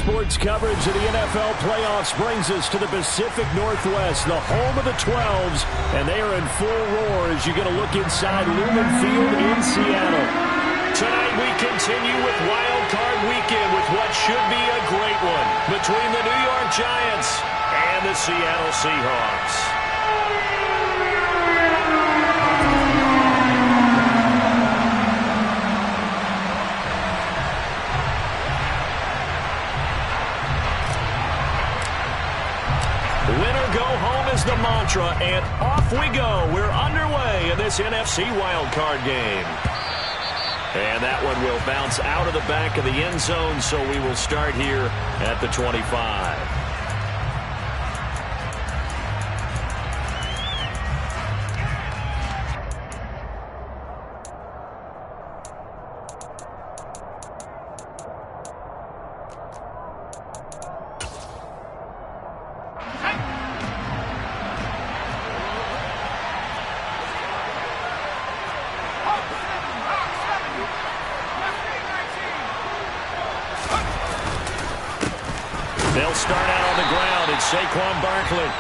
sports coverage of the NFL playoffs brings us to the Pacific Northwest, the home of the 12s, and they are in full roar as you get a look inside Lumen Field in Seattle. Tonight we continue with Wild Card Weekend with what should be a great one between the New York Giants and the Seattle Seahawks. The mantra, and off we go. We're underway in this NFC wildcard game. And that one will bounce out of the back of the end zone, so we will start here at the 25. They'll start out on the ground. It's Saquon Barkley.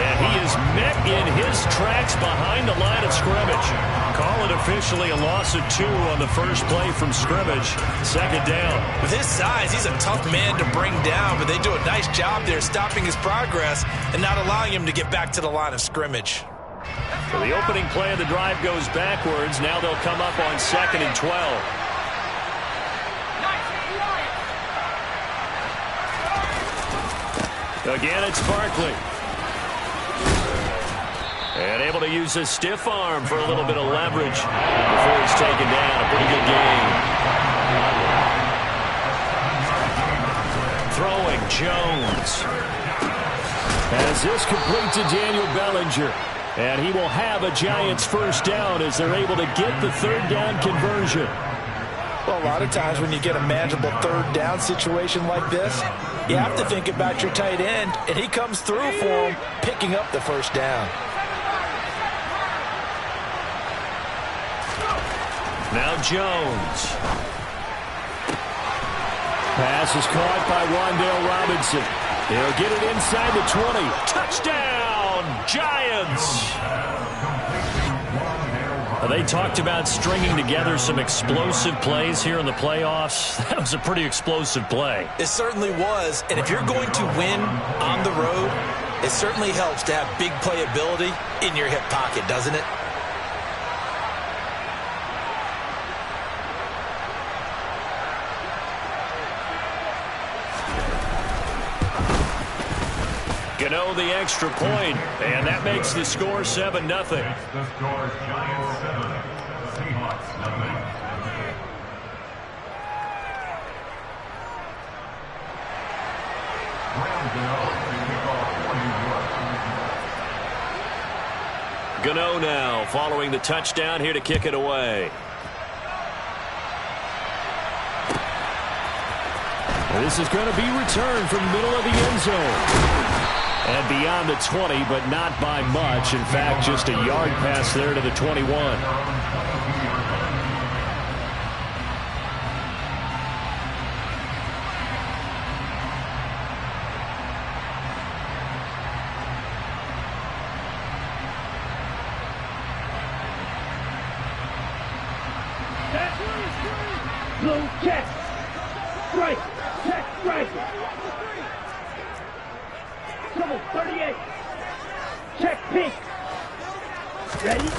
And he is met in his tracks behind the line of scrimmage. Call it officially a loss of 2 on the first play from scrimmage. Second down. With his size, he's a tough man to bring down, but they do a nice job there stopping his progress and not allowing him to get back to the line of scrimmage. So the opening play of the drive goes backwards. Now they'll come up on 2nd and 12. Again, it's Barkley. And able to use his stiff arm for a little bit of leverage before he's taken down. A pretty good game. Throwing, Jones. As this complete to Daniel Bellinger. And he will have a Giants first down as they're able to get the third down conversion. Well, a lot of times when you get a manageable third down situation like this, you have to think about your tight end, and he comes through for him, picking up the first down. Now Jones. Pass is caught by Wan'Dale Robinson. He'll get it inside the 20. Touchdown, Giants! They talked about stringing together some explosive plays here in the playoffs. That was a pretty explosive play. It certainly was, and if you're going to win on the road, it certainly helps to have big playability in your hip pocket, doesn't it? Gano the extra point, and that makes the score 7-0. The score is Giants 7, Seahawks 0. Gano now following the touchdown here to kick it away. This is going to be returned from the middle of the end zone. And beyond the 20, but not by much. In fact, just a yard pass there to the 21. Blue check. Strike. Check. Strike. Trouble 38. Check pink. Ready?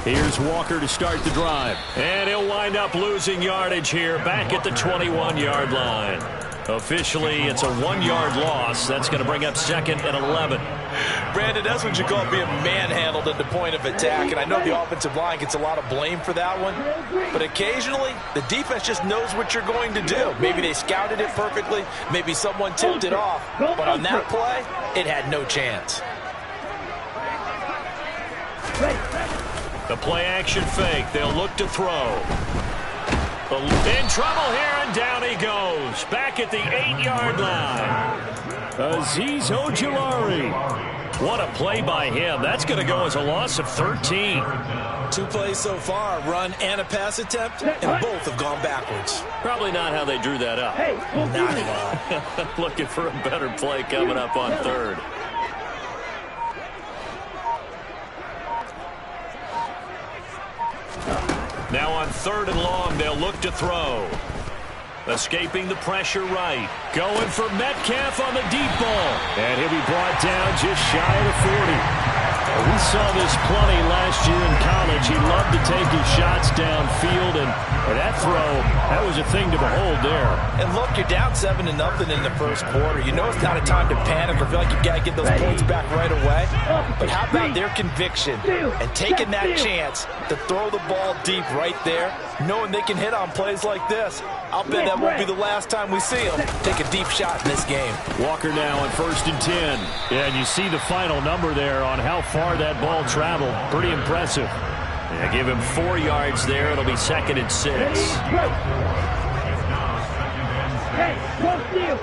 Here's Walker to start the drive. And he'll wind up losing yardage here back at the 21-yard line. Officially, it's a 1-yard loss. That's going to bring up 2nd and 11. Brandon, that's what you call being manhandled at the point of attack. And I know the offensive line gets a lot of blame for that one. But occasionally, the defense just knows what you're going to do. Maybe they scouted it perfectly. Maybe someone tipped it off. But on that play, it had no chance. The play-action fake. They'll look to throw. In trouble here, and down he goes. Back at the 8-yard line. Azeez Ojulari. What a play by him. That's going to go as a loss of 13. 2 plays so far, run and a pass attempt, and both have gone backwards. Probably not how they drew that up. Not at all. Looking for a better play coming up on third. Now on 3rd and long, they'll look to throw. Escaping the pressure right. Going for Metcalf on the deep ball. And he'll be brought down just shy of the 40. We saw this plenty last year in college. He loved to take his shots downfield, and that throw, that was a thing to behold there. And look, you're down 7-0 in the first quarter. You know it's not a time to panic or feel like you've got to get those points back right away. But how about their conviction and taking that chance to throw the ball deep right there, knowing they can hit on plays like this? I'll bet that won't be the last time we see them take a deep shot in this game. Walker now on 1st and 10. Yeah, and you see the final number there on how far that ball traveled. Pretty impressive. Yeah, give him 4 yards there. It'll be 2nd and 6. Hey, go steal.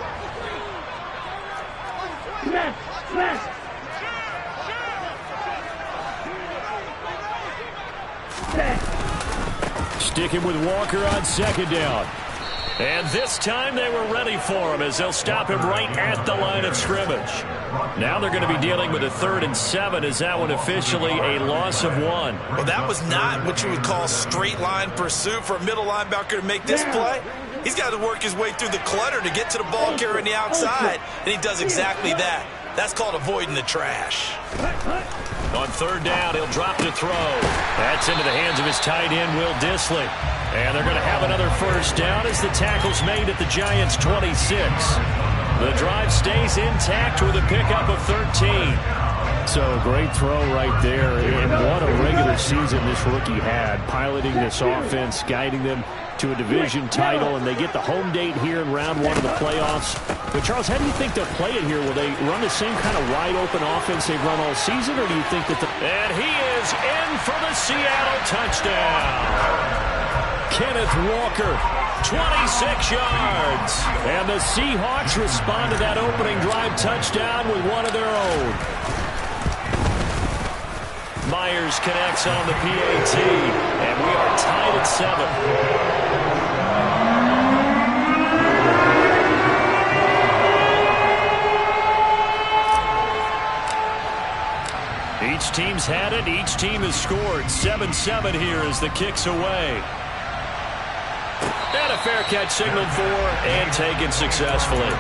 Smash, smash. Sticking with Walker on 2nd down. And this time they were ready for him as they'll stop him right at the line of scrimmage. Now they're going to be dealing with a 3rd and 7. Is that one officially a loss of 1? Well, that was not what you would call straight line pursuit for a middle linebacker to make this play. He's got to work his way through the clutter to get to the ball carrier on the outside, and he does exactly that. That's called avoiding the trash. On 3rd down, he'll drop to throw. That's into the hands of his tight end, Will Dissly. And they're going to have another 1st down as the tackle's made at the Giants' 26. The drive stays intact with a pickup of 13. So great throw right there. And what a regular season this rookie had, piloting this offense, guiding them to a division title, and they get the home date here in round 1 of the playoffs. But, Charles, how do you think they'll play it here? Will they run the same kind of wide-open offense they've run all season, or do you think that And he is in for the Seattle touchdown. Kenneth Walker, 26 yards. And the Seahawks respond to that opening drive touchdown with one of their own. Myers connects on the PAT, and we are tied at 7. Each team's had it. Each team has scored. 7-7 here as the kick's away. And a fair catch signaled for and taken successfully.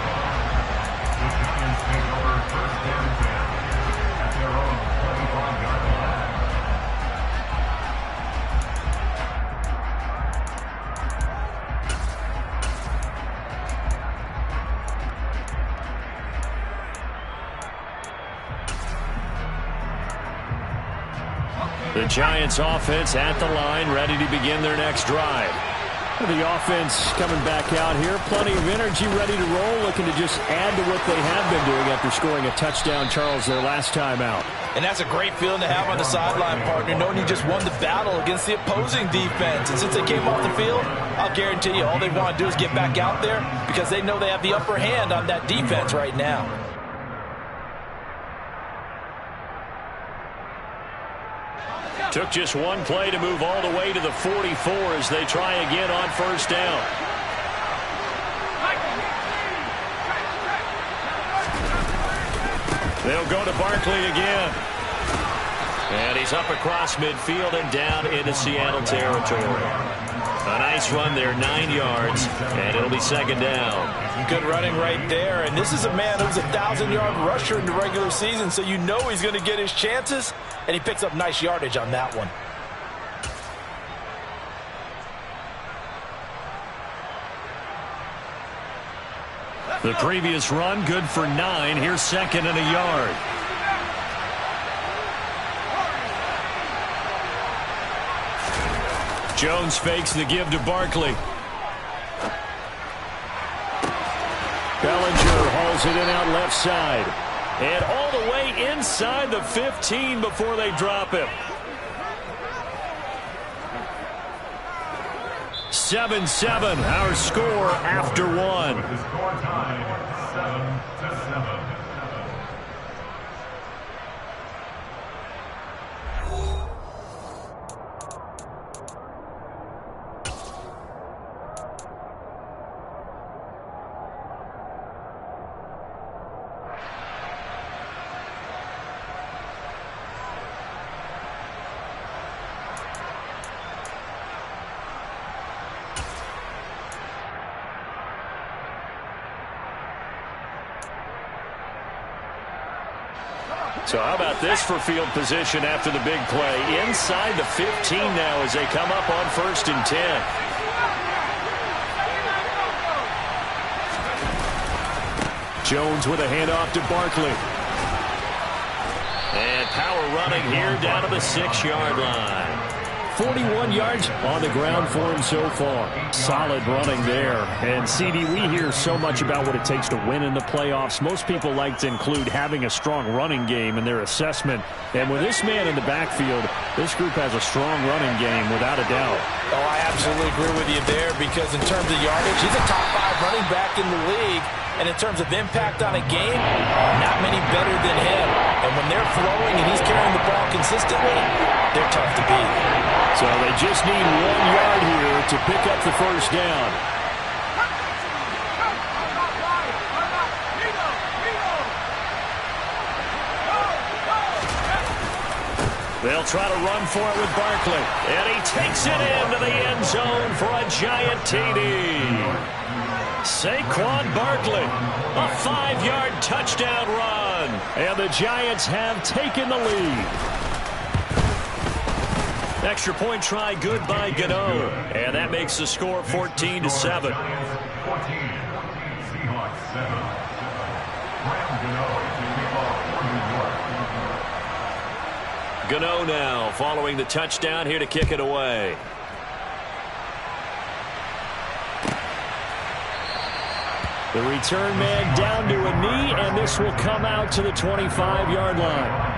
The Giants offense at the line, ready to begin their next drive. The offense coming back out here, plenty of energy, ready to roll, looking to just add to what they have been doing after scoring a touchdown, Charles, their last time out. And that's a great feeling to have on the sideline, partner, knowing you just won the battle against the opposing defense. And since they came off the field, I'll guarantee you all they want to do is get back out there because they know they have the upper hand on that defense right now. Took just one play to move all the way to the 44 as they try again on 1st down. They'll go to Barkley again. And he's up across midfield and down into Seattle territory. A nice run there, 9 yards, and it'll be 2nd down. Good running right there, and this is a man who's a 1,000-yard rusher in the regular season, so you know he's going to get his chances, and he picks up nice yardage on that one. The previous run, good for 9. Here's 2nd and a yard. Jones fakes the give to Barkley. Bellinger hauls it in out left side. And all the way inside the 15 before they drop him. 7-7, our score after 1. The score tied 7-7. So how about this for field position after the big play? Inside the 15 now as they come up on 1st and 10. Jones with a handoff to Barkley. And power running here down to the 6-yard line. 41 yards on the ground for him so far. Solid running there. And, CD, we hear so much about what it takes to win in the playoffs. Most people like to include having a strong running game in their assessment. And with this man in the backfield, this group has a strong running game without a doubt. Oh, I absolutely agree with you there because in terms of yardage, he's a top 5 running back in the league. And in terms of impact on a game, not many better than him. And when they're flowing and he's carrying the ball consistently, they're tough to beat. So they just need 1 yard here to pick up the first down. They'll try to run for it with Barkley. And he takes it into the end zone for a giant TD. Saquon Barkley, a 5-yard touchdown run. And the Giants have taken the lead. Extra point try good by Gano. And that makes the score 14-7. 14, Seahawks 7. Gano now following the touchdown here to kick it away. The return man down to a knee, and this will come out to the 25-yard line.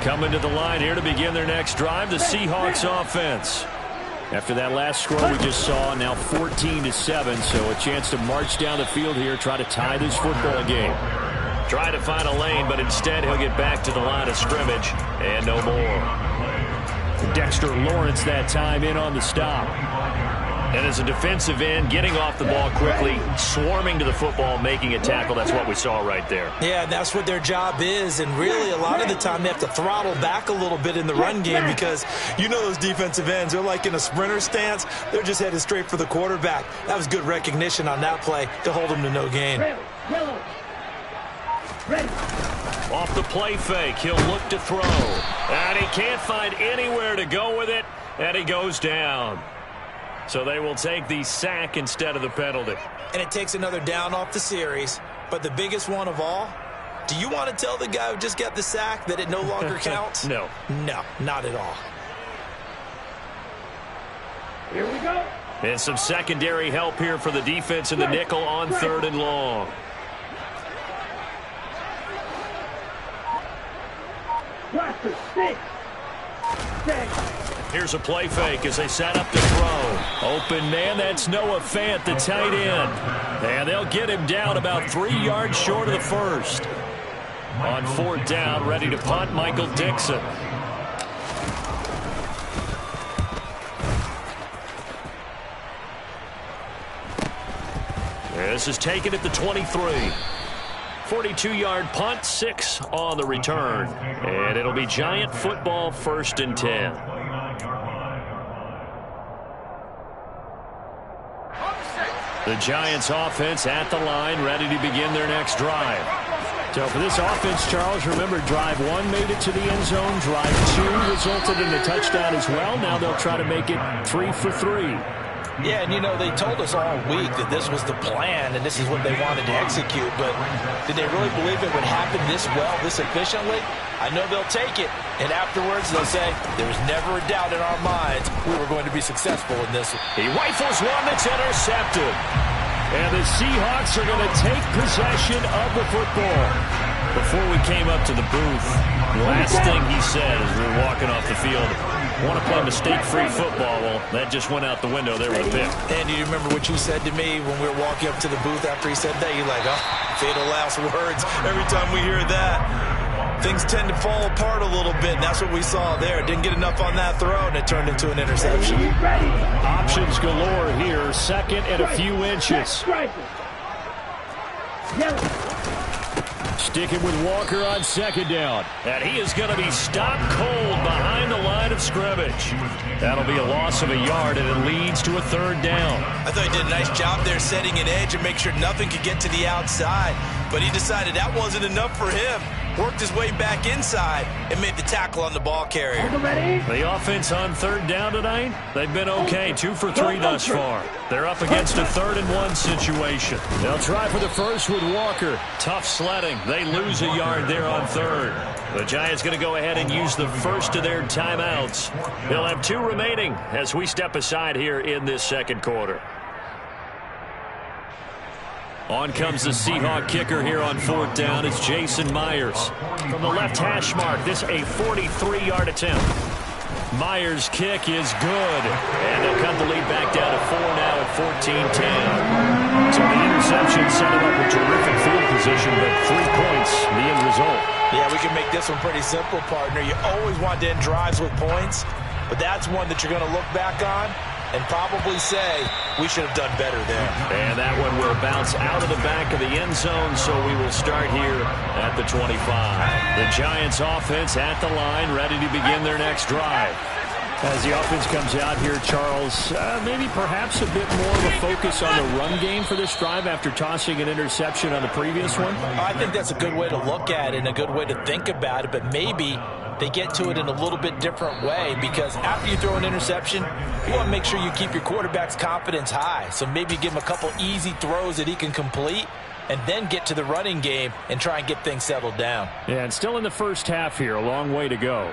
Coming to the line here to begin their next drive, the Seahawks offense. After that last score we just saw, now 14-7, so a chance to march down the field here, try to tie this football game. Try to find a lane, but instead he'll get back to the line of scrimmage, and no more. Dexter Lawrence that time in on the stop. And as a defensive end, getting off the ball quickly, swarming to the football, making a tackle. That's what we saw right there. Yeah, that's what their job is. And really, a lot of the time, they have to throttle back a little bit in the run game because you know those defensive ends, they're like in a sprinter stance. They're just headed straight for the quarterback. That was good recognition on that play to hold them to no gain. Off the play fake, he'll look to throw. And he can't find anywhere to go with it, and he goes down. So they will take the sack instead of the penalty. And it takes another down off the series. But the biggest one of all, do you want to tell the guy who just got the sack that it no longer counts? No. No, not at all. Here we go. And some secondary help here for the defense in the nickel on 3rd and long. Blaster, six. Here's a play fake as they set up to throw. Open man, that's Noah Fant, the tight end. And they'll get him down about 3 yards short of the first. On 4th down, ready to punt, Michael Dixon. This is taken at the 23. 42-yard punt, 6 on the return. And it'll be Giant football, 1st and 10. The Giants offense at the line, ready to begin their next drive. So for this offense, Charles, remember drive 1 made it to the end zone. Drive 2 resulted in a touchdown as well. Now they'll try to make it 3 for 3. Yeah, and you know, they told us all week that this was the plan and this is what they wanted to execute, but did they really believe it would happen this well, this efficiently? I know they'll take it, and afterwards they'll say, there's never a doubt in our minds we were going to be successful in this. He rifles one that's intercepted. And the Seahawks are going to take possession of the football. Before we came up to the booth, the last thing he said as we were walking off the field, want to play mistake-free football. Well, that just went out the window there with a pick. And do you remember what you said to me when we were walking up to the booth after he said that? You're like, oh, fatal last words. Every time we hear that, things tend to fall apart a little bit, and that's what we saw there. Didn't get enough on that throw, and it turned into an interception. Options galore here. 2nd and a few inches. Sticking with Walker on second down. And he is going to be stopped cold behind the line of scrimmage. That'll be a loss of a yard, and it leads to a third down. I thought he did a nice job there setting an edge and make sure nothing could get to the outside. But he decided that wasn't enough for him. Worked his way back inside and made the tackle on the ball carrier. The offense on third down tonight, they've been okay. 2 for 3 thus far. They're up against a 3rd-and-1 situation. They'll try for the first with Walker. Tough sledding. They lose a yard there on third. The Giants going to go ahead and use the first of their timeouts. They'll have 2 remaining as we step aside here in this second quarter. On comes the Seahawk kicker here on 4th down. It's Jason Myers. From the left hash mark, this a 43-yard attempt. Myers' kick is good. And they'll cut the lead back down to 4 now at 14-10. So the interception set him up with terrific field position, but 3 points, the end result. Yeah, we can make this one pretty simple, partner. You always want to end drives with points, but that's one that you're going to look back on and probably say, we should have done better there. And that one will bounce out of the back of the end zone, so we will start here at the 25. The Giants offense at the line, ready to begin their next drive. As the offense comes out here, Charles, maybe perhaps a bit more of a focus on the run game for this drive after tossing an interception on the previous one? I think that's a good way to look at it and a good way to think about it, but maybe they get to it in a little bit different way, because after you throw an interception, you want to make sure you keep your quarterback's confidence high. So maybe give him a couple easy throws that he can complete and then get to the running game and try and get things settled down. Yeah, and still in the first half here, a long way to go.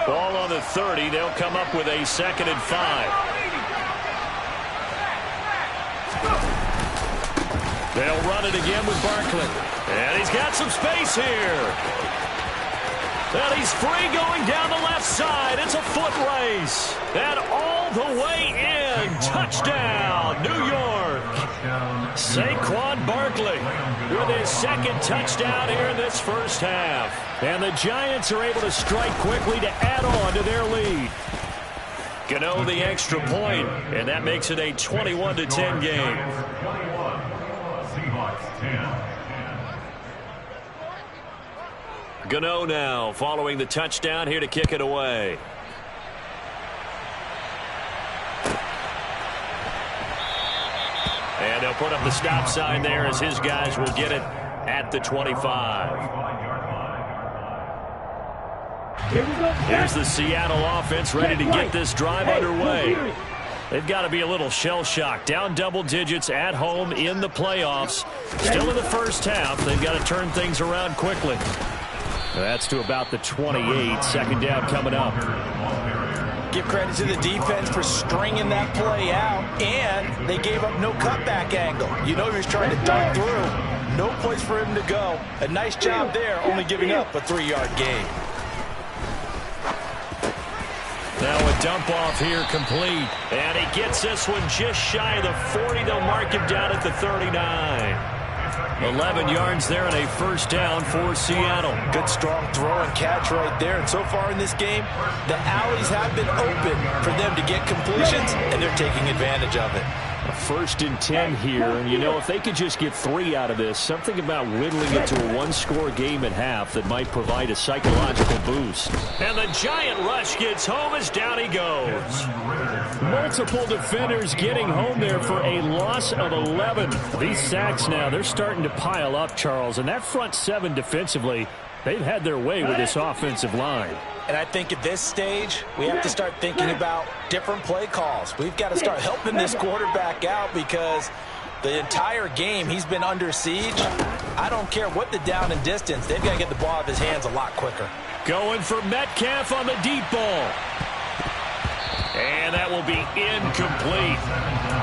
Ball on the 30. They'll come up with a 2nd and 5. They'll run it again with Barkley. And he's got some space here. And he's free going down the left side. It's a foot race. And all the way in. Touchdown, New York. Saquon Barkley with his 2nd touchdown here in this first half. And the Giants are able to strike quickly to add on to their lead. Gano the extra point, and that makes it a 21-10 game. Seahawks 10. Gano now following the touchdown here to kick it away. And they'll put up the stop sign there as his guys will get it at the 25. Here's the Seattle offense ready to get this drive underway. They've got to be a little shell-shocked. Down double digits at home in the playoffs. Still in the first half. They've got to turn things around quickly. That's to about the 28. 2nd down coming up. Give credit to the defense for stringing that play out, and they gave up no cutback angle. You know he was trying to dart through. No place for him to go. A nice job there, only giving up a 3-yard gain. Now a dump off here complete. And he gets this one just shy of the 40. They'll mark him down at the 39. 11 yards there and a first down for Seattle. Good strong throw and catch right there. And so far in this game, the alleys have been open for them to get completions, and they're taking advantage of it. A 1st and 10 here, and you know, if they could just get 3 out of this, something about whittling it to a 1-score game at half that might provide a psychological boost. And the giant rush gets home as down he goes. Multiple defenders getting home there for a loss of 11. These sacks now, they're starting to pile up, Charles, and that front 7 defensively, they've had their way with this offensive line. And I think at this stage, we have to start thinking about different play calls. We've got to start helping this quarterback out because the entire game he's been under siege. I don't care what the down and distance. They've got to get the ball out of his hands a lot quicker. Going for Metcalf on the deep ball. And that will be incomplete.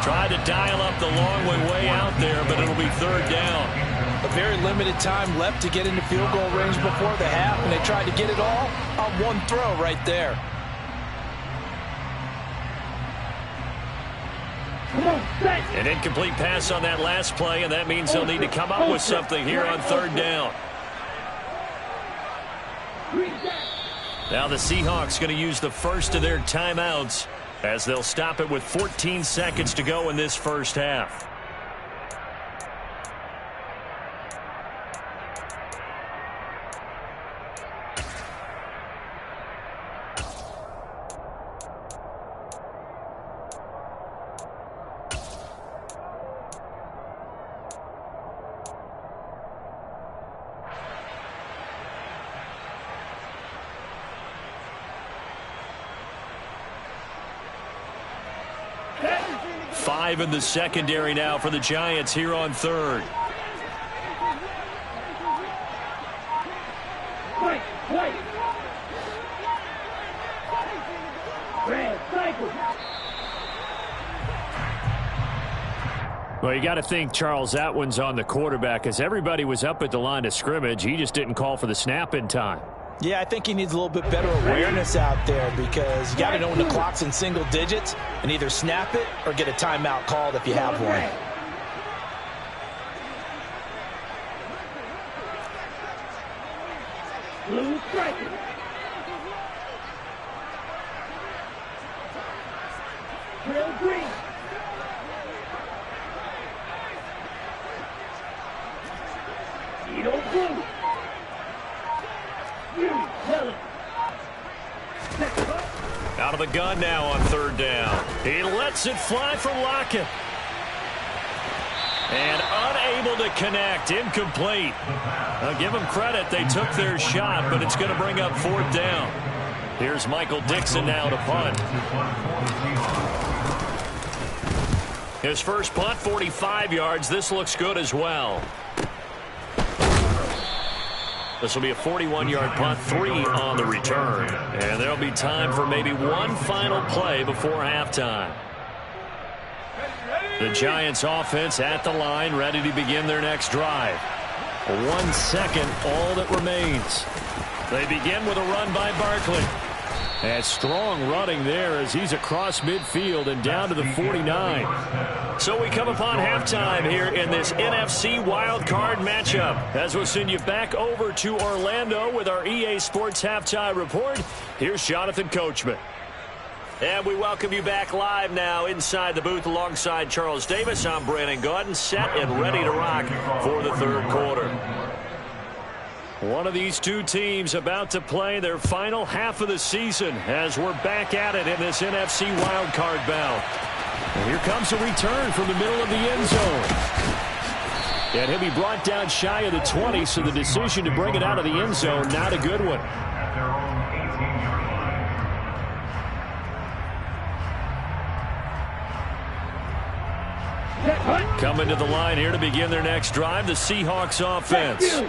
Tried to dial up the long way out there, but it'll be 3rd down. A very limited time left to get into field goal range before the half, and they tried to get it all on one throw right there. An incomplete pass on that last play, and that means they'll need to come up with something here on 3rd down. Now the Seahawks going to use the first of their timeouts as they'll stop it with 14 seconds to go in this first half. 5 in the secondary now for the Giants here on third. White. Red, cycle. Well, you got to think, Charles, that one's on the quarterback as everybody was up at the line of scrimmage. He just didn't call for the snap in time. Yeah, I think he needs a little bit better awareness out there because you got to know when the clock's in single digits and either snap it or get a timeout called if you have one. Blue striker. Trail green. Edo blue. Yellow. Out of the gun now on third down. He lets it fly from Lockett. And unable to connect. Incomplete. I'll give them credit. They took their shot, but it's going to bring up fourth down. Here's Michael Dixon now to punt. His first punt, 45 yards. This looks good as well. This will be a 41-yard punt, 3 on the return. And there'll be time for maybe one final play before halftime. The Giants offense at the line, ready to begin their next drive. 1 second, all that remains. They begin with a run by Barkley. And strong running there as he's across midfield and down to the 49. So we come upon halftime here in this NFC wildcard matchup. As we'll send you back over to Orlando with our EA Sports Halftime Report. Here's Jonathan Coachman. And we welcome you back live now inside the booth alongside Charles Davis. I'm Brandon Gaudin, set and ready to rock for the third quarter. One of these two teams about to play their final half of the season as we're back at it in this NFC wildcard bout. And here comes a return from the middle of the end zone. And he'll be brought down shy of the 20, so the decision to bring it out of the end zone, not a good one. Coming to the line here to begin their next drive, the Seahawks offense.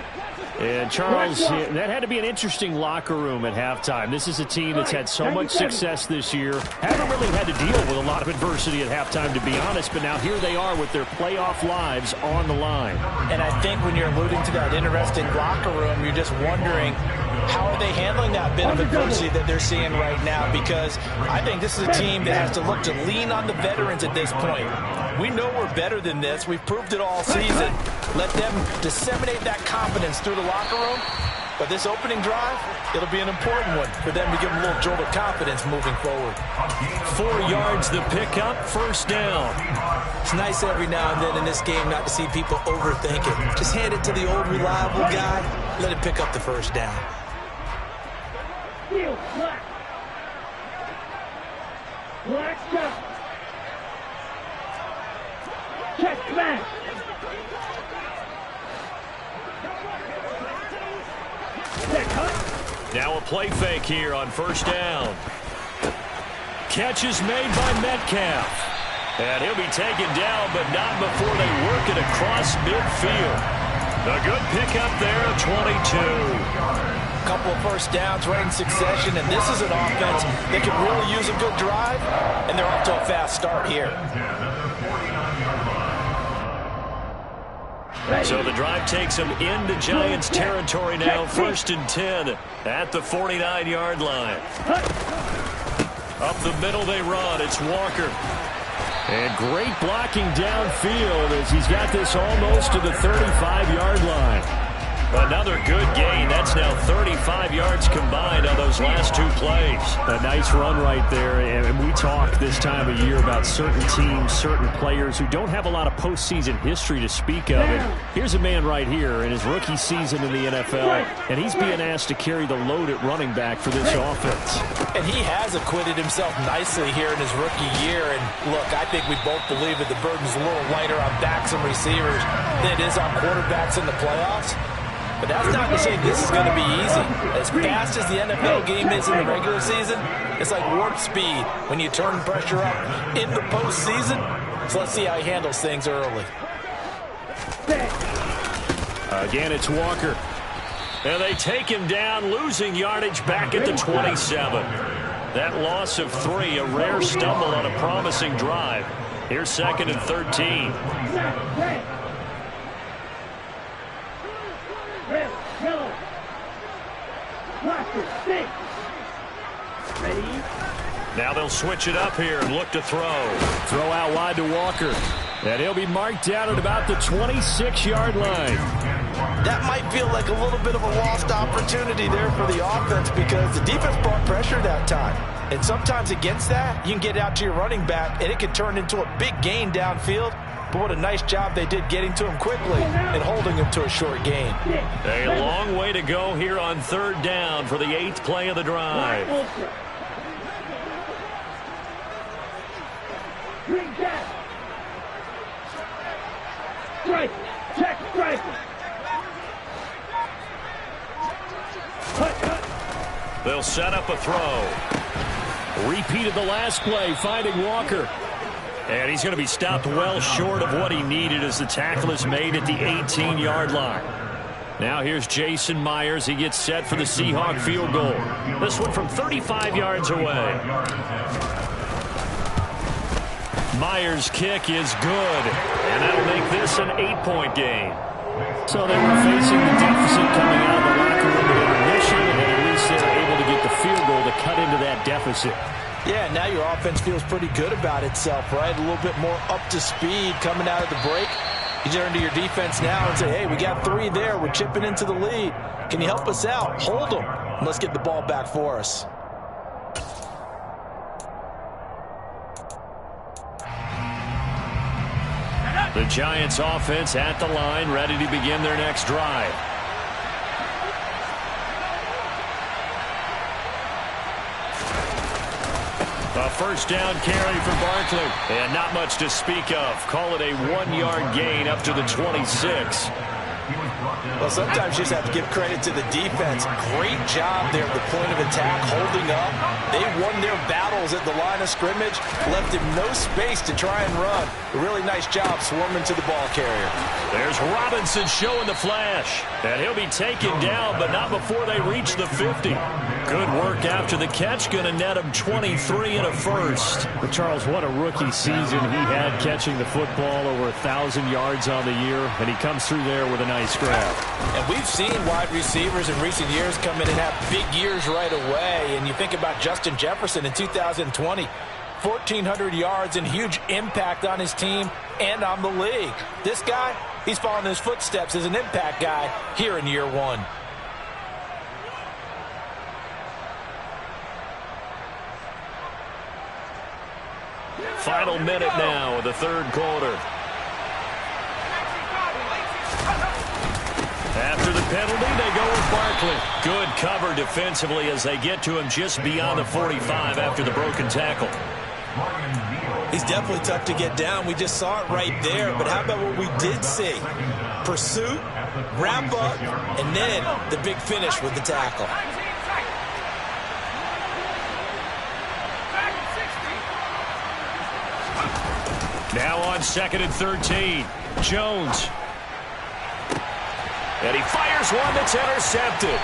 And, Charles, that had to be an interesting locker room at halftime. This is a team that's had so much success this year. Haven't really had to deal with a lot of adversity at halftime, to be honest. But now here they are with their playoff lives on the line. And I think when you're alluding to that interesting locker room, you're just wondering, how are they handling that bit of adversity that they're seeing right now? Because I think this is a team that has to look to lean on the veterans at this point. We know we're better than this. We've proved it all season. Let them disseminate that confidence through the locker room. But this opening drive, it'll be an important one for them to give them a little jolt of confidence moving forward. 4 yards the pickup, first down. It's nice every now and then in this game not to see people overthink it. Just hand it to the old reliable guy. Let him pick up the first down. Black shot. Check smash. Now a play fake here on first down. Catch is made by Metcalf. And he'll be taken down, but not before they work it across midfield. A good pickup there, 22. A couple of first downs right in succession, and this is an offense that could really use a good drive, and they're off to a fast start here. So the drive takes them into Giants territory now, 1st and 10 at the 49-yard line. Up the middle they run. It's Walker. And great blocking downfield as he's got this almost to the 35-yard line. Another good gain. That's now 35 yards combined on those last 2 plays. A nice run right there. And we talk this time of year about certain teams, certain players who don't have a lot of postseason history to speak of. And here's a man right here in his rookie season in the NFL, and he's being asked to carry the load at running back for this offense. And he has acquitted himself nicely here in his rookie year. And look, I think we both believe that the burden's a little lighter on backs and receivers than it is on quarterbacks in the playoffs. But that's not to say this is going to be easy. As fast as the NFL game is in the regular season, it's like warp speed when you turn pressure up in the postseason. So let's see how he handles things early. Again, it's Walker. And they take him down, losing yardage back at the 27. That loss of 3, a rare stumble on a promising drive. Here's 2nd and 13. Now they'll switch it up here and look to throw. Throw out wide to Walker. And he'll be marked down at about the 26-yard line. That might feel like a little bit of a lost opportunity there for the offense because the defense brought pressure that time. And sometimes against that, you can get out to your running back, and it can turn into a big gain downfield. But what a nice job they did getting to him quickly and holding him to a short gain. A long way to go here on 3rd down for the 8th play of the drive. They'll set up a throw. Repeated the last play, finding Walker. And he's going to be stopped well short of what he needed as the tackle is made at the 18-yard line. Now here's Jason Myers. He gets set for the Seahawk field goal. This one from 35 yards away. Myers' kick is good. And that'll make this an 8-point game. So they were facing the deficit coming out of the locker room at intermission, and at least they were able to get the field goal to cut into that deficit. Yeah, now your offense feels pretty good about itself, right? A little bit more up to speed coming out of the break. You turn to your defense now and say, hey, we got 3 there. We're chipping into the lead. Can you help us out? Hold them. And let's get the ball back for us. The Giants offense at the line, ready to begin their next drive. A 1st down carry for Barkley. And not much to speak of. Call it a 1-yard gain up to the 26. Well, sometimes you just have to give credit to the defense. Great job there at the point of attack, holding up. They won their battles at the line of scrimmage, left him no space to try and run. A really nice job swarming to the ball carrier. There's Robinson showing the flash. And he'll be taken down, but not before they reach the 50. Good work after the catch. Going to net him 23 and a first. But Charles, what a rookie season he had catching the football, over 1,000 yards on the year, and he comes through there with a nice grab. And we've seen wide receivers in recent years come in and have big years right away. And you think about Justin Jefferson in 2020, 1,400 yards and huge impact on his team and on the league. This guy, he's following his footsteps as an impact guy here in year 1. Final minute now of the 3rd quarter. After the penalty, they go with Barkley. Good cover defensively as they get to him just beyond the 45 after the broken tackle. He's definitely tough to get down. We just saw it right there. But how about what we did see? Pursuit, wrap up, and then the big finish with the tackle. Now on 2nd and 13. Jones. And he fires one that's intercepted.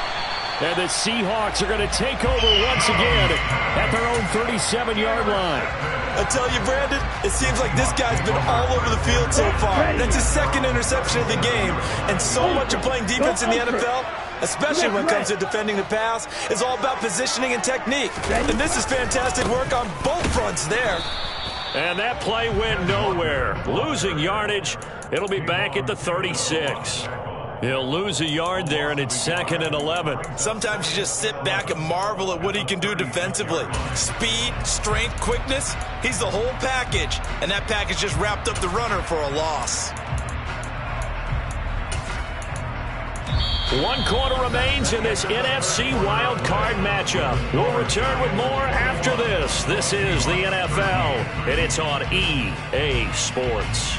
And the Seahawks are going to take over once again at their own 37-yard line. I tell you, Brandon, it seems like this guy's been all over the field so far. That's his 2nd interception of the game. And so much of playing defense in the NFL, especially when it comes to defending the pass, is all about positioning and technique. And this is fantastic work on both fronts there. And that play went nowhere. Losing yardage. It'll be back at the 36. He'll lose a yard there, and it's 2nd and 11. Sometimes you just sit back and marvel at what he can do defensively. Speed, strength, quickness, he's the whole package. And that package just wrapped up the runner for a loss. 1 quarter remains in this NFC Wild Card matchup. We'll return with more after this. This is the NFL, and it's on EA Sports.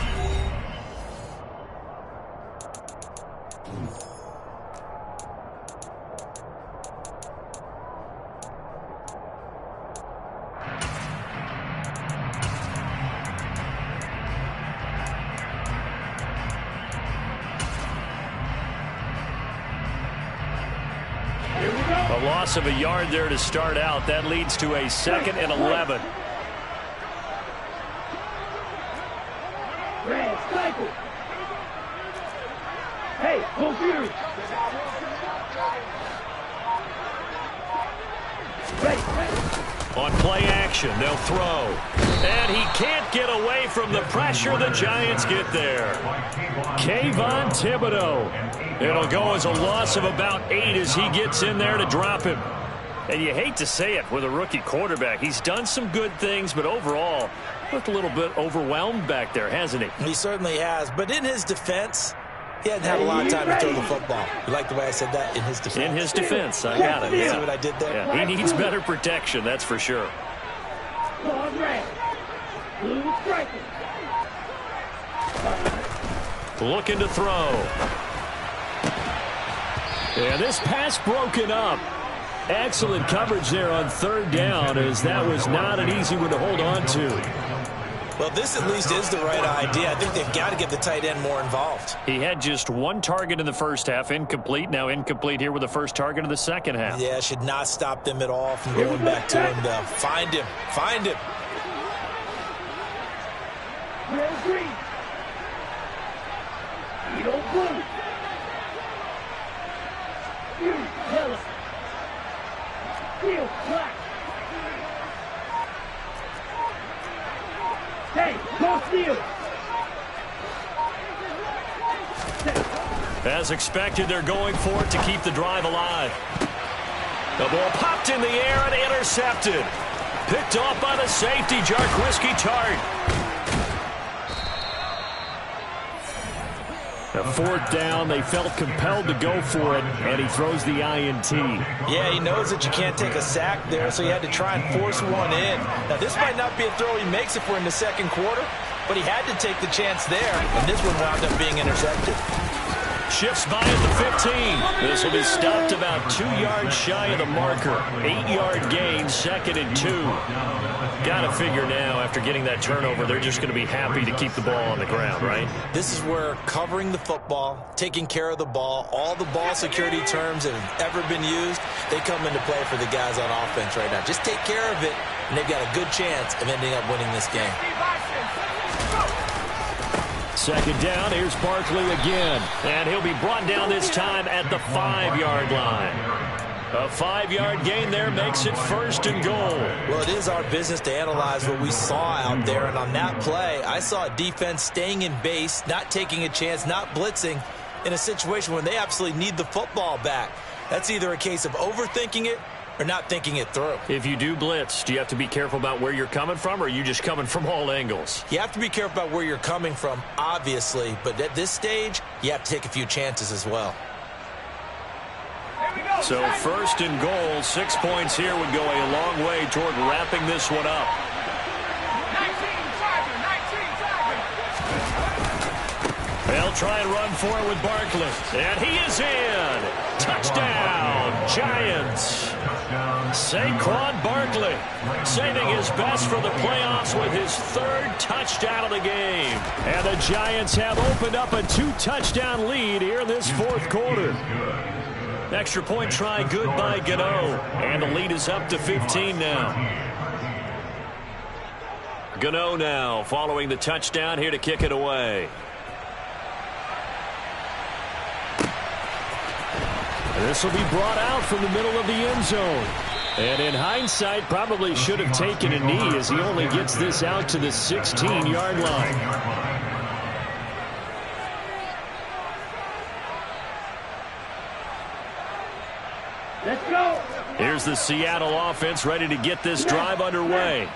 loss of a yard there to start out. That leads to a 2nd and 11. Hey, go Fury. On play action, they'll throw. And he can't get away from the pressure. The Giants get there. Kayvon Thibodeau. It'll go as a loss of about 8 as he gets in there to drop him. And you hate to say it with a rookie quarterback. He's done some good things, but overall, looked a little bit overwhelmed back there, hasn't he? He certainly has. But in his defense, he hadn't had a lot of time to throw the football. You like the way I said that? In his defense. In his defense. I got it. See what I did there? Yeah, he needs better protection, that's for sure. Looking to throw. And this pass broken up. Excellent coverage there on 3rd down, as that was not an easy one to hold on to. Well, this at least is the right idea. I think they've got to get the tight end more involved. He had just 1 target in the first half, incomplete. Now incomplete here with the first target of the second half. Yeah, should not stop them at all from going back to him, though. Find him. Find him. Hey, go steal. As expected, they're going for it to keep the drive alive. The ball popped in the air and intercepted. Picked off by the safety, Jarquiski Tart. A 4th down, they felt compelled to go for it, and he throws the INT. Yeah, he knows that you can't take a sack there, so he had to try and force one in. Now, this might not be a throw he makes if we're in the 2nd quarter, but he had to take the chance there, and this one wound up being intercepted. Shifts by at the 15. This will be stopped about 2 yards shy of the marker. 8-yard gain, 2nd and 2. Got to figure now, after getting that turnover, they're just going to be happy to keep the ball on the ground, right? This is where covering the football, taking care of the ball, all the ball security terms that have ever been used, they come into play for the guys on offense right now. Just take care of it, and they've got a good chance of ending up winning this game. 2nd down, here's Barkley again. And he'll be brought down this time at the 5-yard line. A 5-yard gain there makes it 1st and goal. Well, it is our business to analyze what we saw out there, and on that play, I saw a defense staying in base, not taking a chance, not blitzing in a situation when they absolutely need the football back. That's either a case of overthinking it or not thinking it through. If you do blitz, do you have to be careful about where you're coming from, or are you just coming from all angles? You have to be careful about where you're coming from, obviously, but at this stage, you have to take a few chances as well. So 1st and goal, 6 points here would go a long way toward wrapping this one up. They'll try and run for it with Barkley. And he is in. Touchdown, Giants. Saquon Barkley saving his best for the playoffs with his 3rd touchdown of the game. And the Giants have opened up a 2-touchdown lead here in this 4th quarter. Extra point try good by Gano. And the lead is up to 15 now. Gano now following the touchdown here to kick it away. This will be brought out from the middle of the end zone. And in hindsight, probably should have taken a knee as he only gets this out to the 16-yard line. Let's go. Here's the Seattle offense ready to get this drive underway.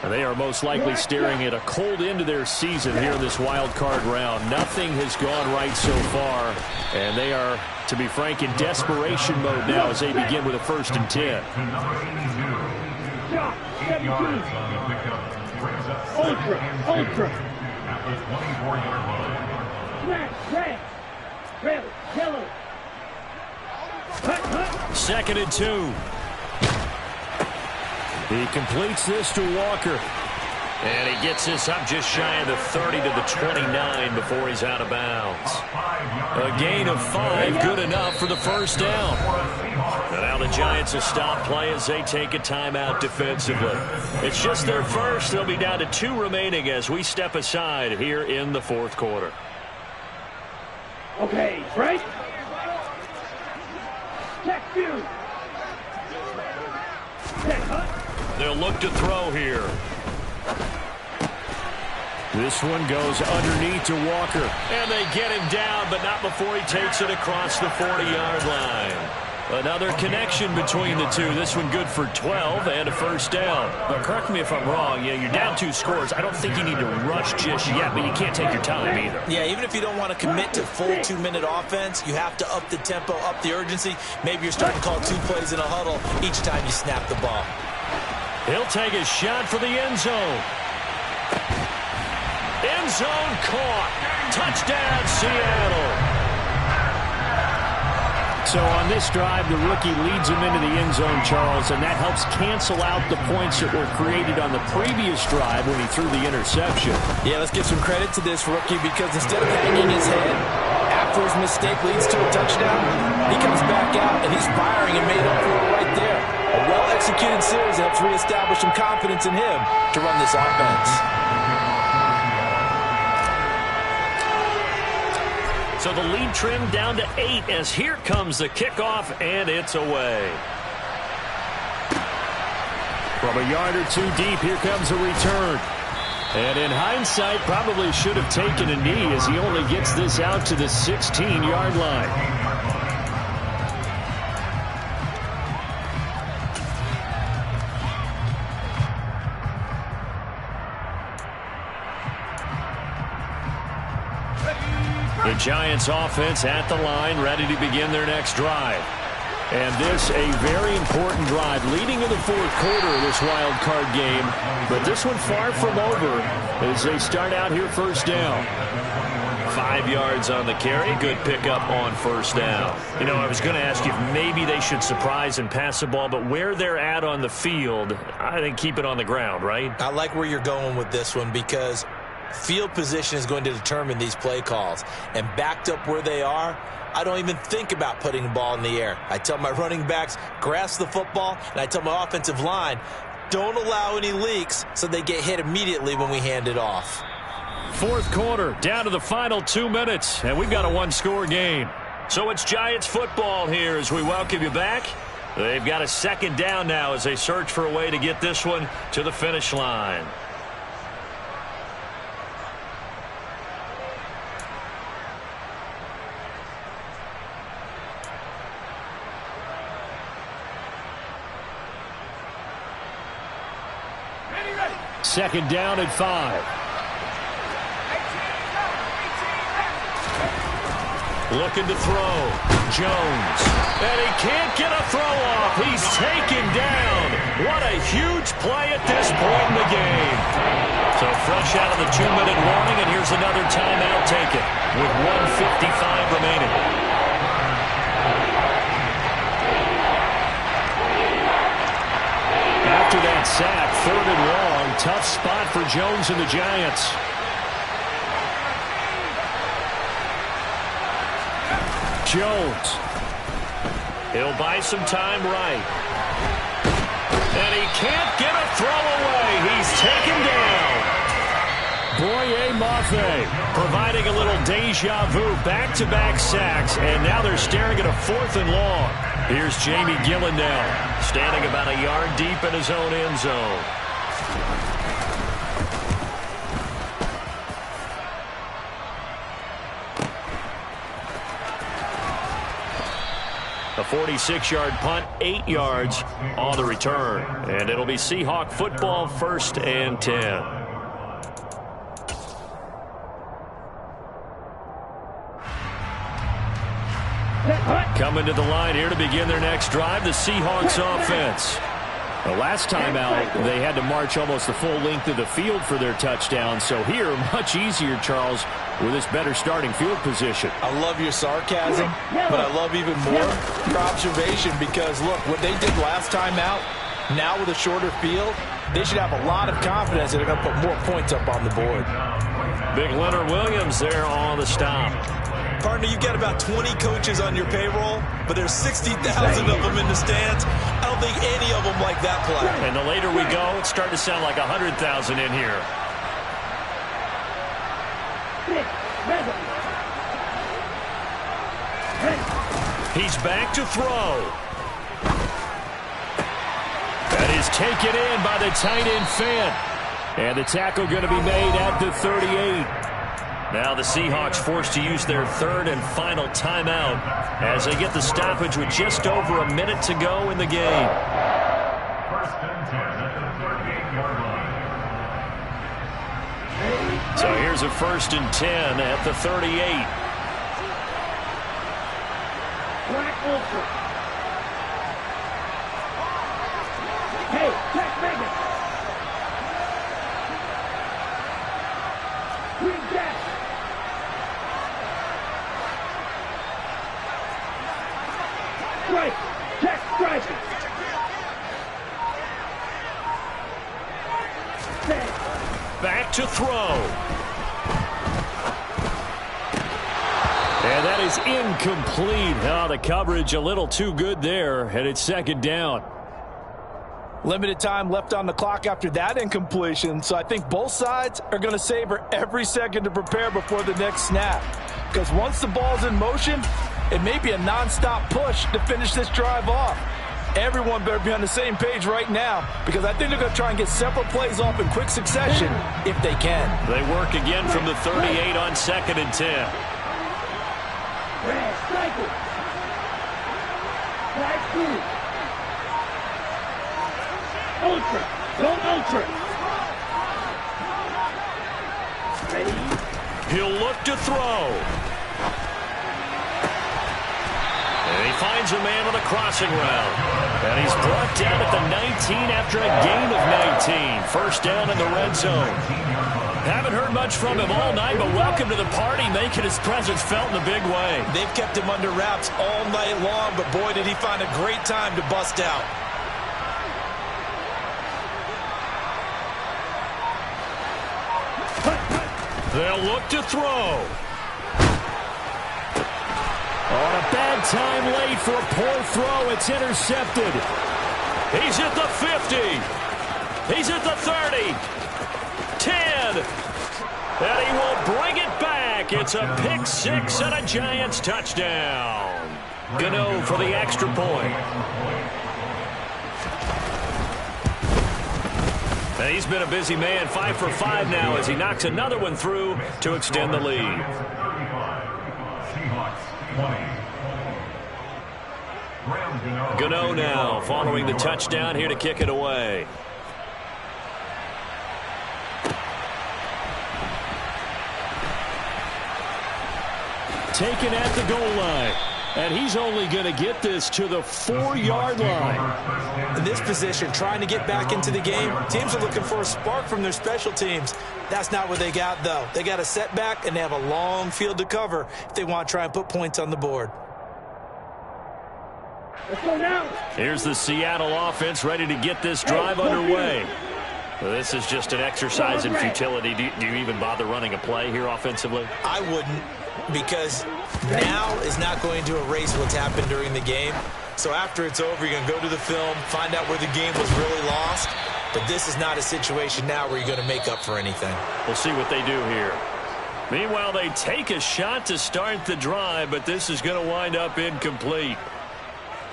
And they are most likely staring at a cold end to their season here in this wild card round. Nothing has gone right so far. And they are, to be frank, in desperation mode now as they begin with a 1st and 10. Ultra. Red, yellow. 2nd and 2. He completes this to Walker. And he gets this up just shy of the 30 to the 29 before he's out of bounds. A gain of 5, good enough for the first down. And now the Giants will stop play as they take a timeout defensively. It's just their first. They'll be down to 2 remaining as we step aside here in the fourth quarter. Okay, break. Check you. Check up. They'll look to throw here. This one goes underneath to Walker. And they get him down, but not before he takes it across the 40-yard line. Another connection between the two. This one good for 12 and a first down. But correct me if I'm wrong. You're down 2 scores. I don't think you need to rush just yet, but you can't take your time either. Yeah, even if you don't want to commit to full 2-minute offense, you have to up the tempo, up the urgency. Maybe you're starting to call 2 plays in a huddle each time you snap the ball. He'll take a shot for the end zone. End zone caught. Touchdown, Seattle. So on this drive, the rookie leads him into the end zone, Charles, and that helps cancel out the points that were created on the previous drive when he threw the interception. Yeah, let's give some credit to this rookie because instead of hanging his head after his mistake leads to a touchdown, he comes back out and he's firing and made up for it right there. A well-executed series helps reestablish some confidence in him to run this offense. So the lead trimmed down to 8 as here comes the kickoff, and it's away. From a yard or 2 deep, here comes a return. And in hindsight, probably should have taken a knee as he only gets this out to the 16-yard line. The Giants offense at the line, ready to begin their next drive. And this a very important drive leading in the fourth quarter of this wild card game. But this one far from over as they start out here first down. 5 yards on the carry. Good pickup on first down. You know, I was going to ask you if maybe they should surprise and pass the ball, but where they're at on the field, I think keep it on the ground, right? I like where you're going with this one because field position is going to determine these play calls. And backed up where they are, I don't even think about putting the ball in the air. I tell my running backs, grasp the football, and I tell my offensive line, don't allow any leaks so they get hit immediately when we hand it off. Fourth quarter, down to the final 2 minutes, and we've got a 1-score game. So it's Giants football here as we welcome you back. They've got a second down now as they search for a way to get this one to the finish line. Second down at 5. Looking to throw. Jones. And he can't get a throw off. He's taken down. What a huge play at this point in the game. So fresh out of the 2-minute warning, and here's another timeout taken with 1:55 remaining. After that sack, 3rd and long. Tough spot for Jones and the Giants. Jones. He'll buy some time right. And he can't get a throw away. He's taken down. Boye Mafe providing a little deja vu. Back-to-back sacks, and now they're staring at a 4th and long. Here's Jamie Gillandale, standing about a yard deep in his own end zone. A 46-yard punt, 8 yards on the return. And it'll be Seahawk football, 1st and 10. Coming to the line here to begin their next drive, the Seahawks offense. The last time out, they had to march almost the full length of the field for their touchdown. So here, much easier, Charles, with this better starting field position. I love your sarcasm, but I love even more your observation because, look, what they did last time out, now with a shorter field, they should have a lot of confidence that they're going to put more points up on the board. Big Leonard Williams there on the stop. Partner, you've got about 20 coaches on your payroll, but there's 60,000 of them in the stands. I don't think any of them like that play. And the later we go, it's starting to sound like 100,000 in here. He's back to throw. That is taken in by the tight end Fant. And the tackle going to be made at the 38. Now the Seahawks forced to use their third and final timeout as they get the stoppage with just over a minute to go in the game. First and 10 at the 38-yard line. So here's a 1st and 10 at the 38. Black Ultra. Hey, Jack Megan. Green Jack. Strike. Jack striking. Back to throw. And that is incomplete. Oh, the coverage a little too good there, and it's 2nd down. Limited time left on the clock after that incompletion, so I think both sides are going to savor every second to prepare before the next snap. Because once the ball's in motion, it may be a nonstop push to finish this drive off. Everyone better be on the same page right now, because I think they're going to try and get several plays off in quick succession if they can. They work again from the 38 on 2nd and 10. Red, cycle. Black blue. Ultra. Go Ultra. Ready? He'll look to throw. And he finds a man on the crossing route. And he's brought down at the 19 after a gain of 19. 1st down in the red zone. Haven't heard much from him all night, but welcome to the party, making his presence felt in a big way. They've kept him under wraps all night long, but boy, did he find a great time to bust out. They'll look to throw. On a bad time late for a poor throw. It's intercepted. He's at the 50. He's at the 30. 10. And he will bring it back. It's a pick 6 and a Giants touchdown. Gano for the extra point. He's been a busy man, 5 for 5 now as he knocks another one through to extend the lead. Gano now following the touchdown here to kick it away. Taken at the goal line. And he's only going to get this to the 4-yard line. In this position, trying to get back into the game, teams are looking for a spark from their special teams. That's not what they got, though. They got a setback, and they have a long field to cover if they want to try and put points on the board. Let's go now. Here's the Seattle offense ready to get this drive underway. This is just an exercise in futility. Do you even bother running a play here offensively? I wouldn't, because now is not going to erase what's happened during the game. So after it's over, you're going to go to the film, find out where the game was really lost. But this is not a situation now where you're going to make up for anything. We'll see what they do here. Meanwhile, they take a shot to start the drive, but this is going to wind up incomplete.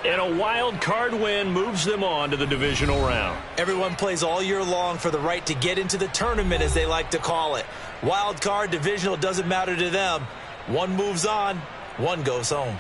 And a wild card win moves them on to the divisional round. Everyone plays all year long for the right to get into the tournament, as they like to call it. Wild card, divisional, doesn't matter to them. One moves on, one goes home.